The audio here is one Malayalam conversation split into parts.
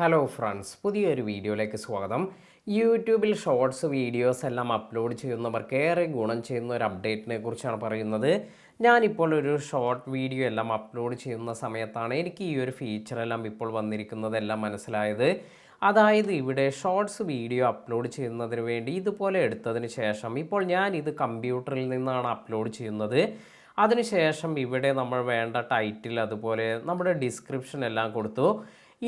ഹലോ ഫ്രണ്ട്സ്, പുതിയൊരു വീഡിയോയിലേക്ക് സ്വാഗതം. യൂട്യൂബിൽ ഷോർട്സ് വീഡിയോസ് എല്ലാം അപ്ലോഡ് ചെയ്യുന്നവർക്ക് ഏറെ ഗുണം ചെയ്യുന്ന ഒരു അപ്ഡേറ്റിനെ കുറിച്ചാണ് പറയുന്നത്. ഞാനിപ്പോൾ ഒരു ഷോർട്ട് വീഡിയോ എല്ലാം അപ്ലോഡ് ചെയ്യുന്ന സമയത്താണ് എനിക്ക് ഈ ഒരു ഫീച്ചറെല്ലാം ഇപ്പോൾ വന്നിരിക്കുന്നതെല്ലാം മനസ്സിലായത്. അതായത് ഇവിടെ ഷോർട്സ് വീഡിയോ അപ്ലോഡ് ചെയ്യുന്നതിന് വേണ്ടി ഇതുപോലെ എടുത്തതിന് ശേഷം ഇപ്പോൾ ഞാൻ ഇത് കമ്പ്യൂട്ടറിൽ നിന്നാണ് അപ്ലോഡ് ചെയ്യുന്നത്. അതിനുശേഷം ഇവിടെ നമ്മൾ വേണ്ട ടൈറ്റിൽ അതുപോലെ നമ്മുടെ ഡിസ്ക്രിപ്ഷൻ എല്ലാം കൊടുത്തു.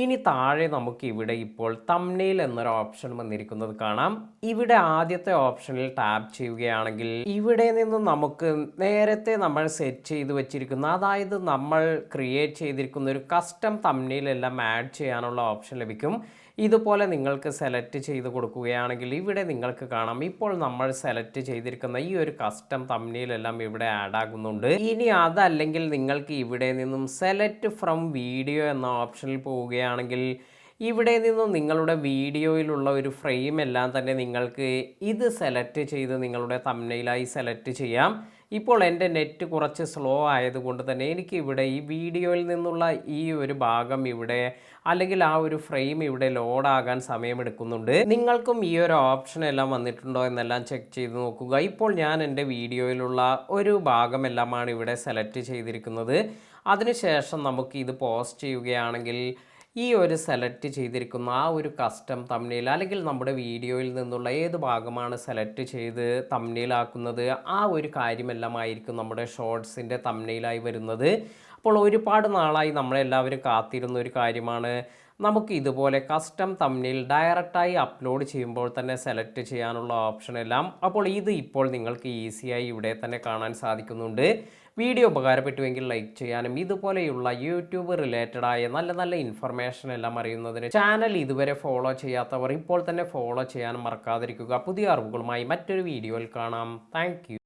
ഇനി താഴെ നമുക്ക് ഇവിടെ ഇപ്പോൾ തംബ്നെയിൽ എന്നൊരു ഓപ്ഷൻ വന്നിരിക്കുന്നത് കാണാം. ഇവിടെ ആദ്യത്തെ ഓപ്ഷനിൽ ടാപ്പ് ചെയ്യുകയാണെങ്കിൽ ഇവിടെ നിന്ന് നമുക്ക് നേരത്തെ നമ്മൾ സെറ്റ് ചെയ്ത് വെച്ചിരിക്കുന്ന, അതായത് നമ്മൾ ക്രിയേറ്റ് ചെയ്തിരിക്കുന്ന ഒരു കസ്റ്റം തംബ്നെയിൽ എല്ലാം ആഡ് ചെയ്യാനുള്ള ഓപ്ഷൻ ലഭിക്കും. ഇതുപോലെ നിങ്ങൾക്ക് സെലക്ട് ചെയ്ത് കൊടുക്കുകയാണെങ്കിൽ ഇവിടെ നിങ്ങൾക്ക് കാണാം ഇപ്പോൾ നമ്മൾ സെലക്ട് ചെയ്തിരിക്കുന്ന ഈ ഒരു കസ്റ്റം തംബ്നെയിലെല്ലാം ഇവിടെ ആഡ് ആകുന്നുണ്ട്. ഇനി അതല്ലെങ്കിൽ നിങ്ങൾക്ക് ഇവിടെ നിന്നും സെലക്ട് ഫ്രം വീഡിയോ എന്ന ഓപ്ഷനിൽ പോവുകയാണെങ്കിൽ ഇവിടെ നിന്നും നിങ്ങളുടെ വീഡിയോയിലുള്ള ഒരു ഫ്രെയിം എല്ലാം തന്നെ നിങ്ങൾക്ക് ഇത് സെലക്ട് ചെയ്ത് നിങ്ങളുടെ തംബ്നെയിലായി സെലക്ട് ചെയ്യാം. ഇപ്പോൾ എൻ്റെ നെറ്റ് കുറച്ച് സ്ലോ ആയതുകൊണ്ട് തന്നെ എനിക്ക് ഇവിടെ ഈ വീഡിയോയിൽ നിന്നുള്ള ഈ ഒരു ഭാഗം ഇവിടെ അല്ലെങ്കിൽ ആ ഒരു ഫ്രെയിം ഇവിടെ ലോഡാകാൻ സമയമെടുക്കുന്നുണ്ട്. നിങ്ങൾക്കും ഈ ഒരു ഓപ്ഷൻ എല്ലാം വന്നിട്ടുണ്ടോ എന്നെല്ലാം ചെക്ക് ചെയ്ത് നോക്കുക. ഇപ്പോൾ ഞാൻ എൻ്റെ വീഡിയോയിലുള്ള ഒരു ഭാഗമെല്ലാമാണ് ഇവിടെ സെലക്ട് ചെയ്തിരിക്കുന്നത്. അതിനുശേഷം നമുക്ക് ഇത് പോസ്റ്റ് ചെയ്യുകയാണെങ്കിൽ ഈ ഒരു സെലക്ട് ചെയ്തിരിക്കുന്ന ആ ഒരു കസ്റ്റം തംബ്നെയിൽ അല്ലെങ്കിൽ നമ്മുടെ വീഡിയോയിൽ നിന്നുള്ള ഏത് ഭാഗമാണ് സെലക്ട് ചെയ്ത് തംബ്നെയിലാക്കുന്നത് ആ ഒരു കാര്യമെല്ലാം ആയിരിക്കും നമ്മുടെ ഷോർട്സിൻ്റെ തംബ്നെയിലായി വരുന്നത്. അപ്പോൾ ഒരുപാട് നാളായി നമ്മളെല്ലാവരും കാത്തിരുന്ന ഒരു കാര്യമാണ് നമുക്ക് ഇതുപോലെ കസ്റ്റം തംബ്നെയിൽ ഡയറക്റ്റായി അപ്ലോഡ് ചെയ്യുമ്പോൾ തന്നെ സെലക്ട് ചെയ്യാനുള്ള ഓപ്ഷൻ എല്ലാം. അപ്പോൾ ഇത് ഇപ്പോൾ നിങ്ങൾക്ക് ഈസിയായി ഇവിടെ തന്നെ കാണാൻ സാധിക്കുന്നുണ്ട്. വീഡിയോ ഉപകാരപ്പെട്ടുവെങ്കിൽ ലൈക്ക് ചെയ്യാനും ഇതുപോലെയുള്ള യൂട്യൂബ് റിലേറ്റഡ് ആയ നല്ല നല്ല ഇൻഫർമേഷൻ എല്ലാം അറിയുന്നതിന് ചാനൽ ഇതുവരെ ഫോളോ ചെയ്യാത്തവർ ഇപ്പോൾ തന്നെ ഫോളോ ചെയ്യാനും മറക്കാതിരിക്കുക. പുതിയ അറിവുകളുമായി മറ്റൊരു വീഡിയോയിൽ കാണാം. താങ്ക്